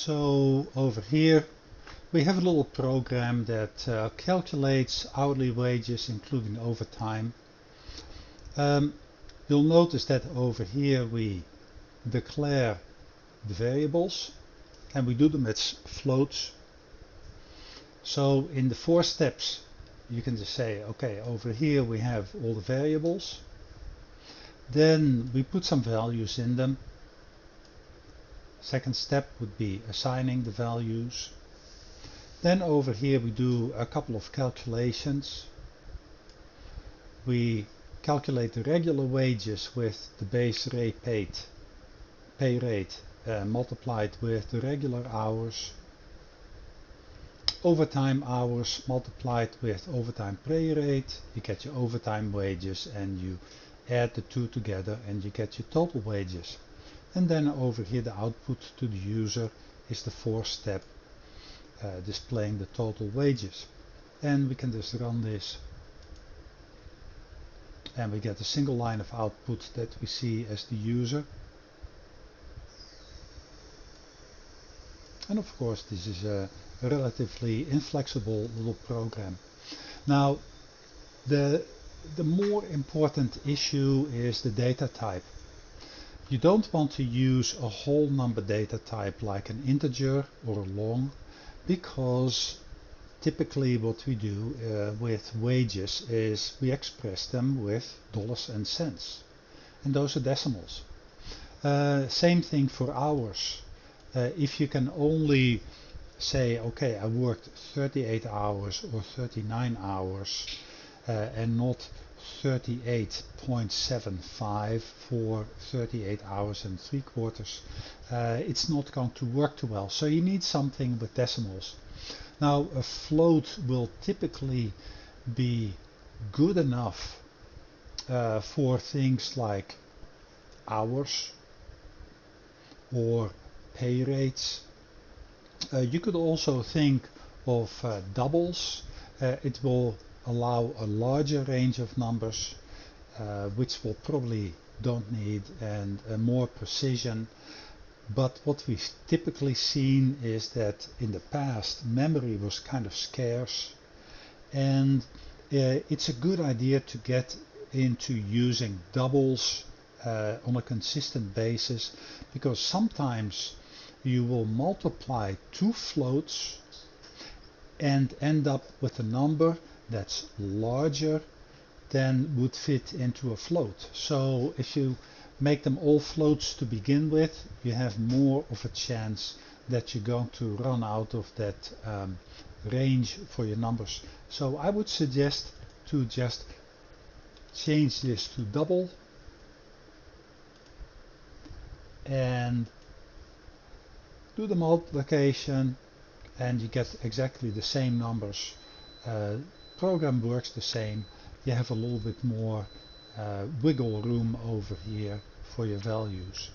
So over here we have a little program that calculates hourly wages including overtime. You'll notice that over here we declare the variables and we do them as floats. So in the 4 steps you can just say, okay, over here we have all the variables. Then we put some values in them. Second step would be assigning the values. Then over here we do a couple of calculations. We calculate the regular wages with the base rate pay rate multiplied with the regular hours. Overtime hours multiplied with overtime pay rate. You get your overtime wages and you add the two together and you get your total wages. And then over here the output to the user is the 4th step, displaying the total wages. And we can just run this and we get a single line of output that we see as the user. And of course this is a relatively inflexible little program. Now the more important issue is the data type. You don't want to use a whole number data type like an integer or a long, because typically what we do with wages is we express them with dollars and cents, and those are decimals. Same thing for hours. If you can only say, okay, I worked 38 hours or 39 hours and not 38.75 for 38 hours and 3/4, it's not going to work too well. So you need something with decimals. Now a float will typically be good enough for things like hours or pay rates. You could also think of doubles. It will allow a larger range of numbers, which will probably don't need, and more precision. But what we've typically seen is that in the past memory was kind of scarce, and it's a good idea to get into using doubles on a consistent basis, because sometimes you will multiply 2 floats and end up with a number that's larger than would fit into a float. So if you make them all floats to begin with, you have more of a chance that you're going to run out of that range for your numbers. So I would suggest to just change this to double and do the multiplication, and you get exactly the same numbers. Program works the same. You have a little bit more wiggle room over here for your values.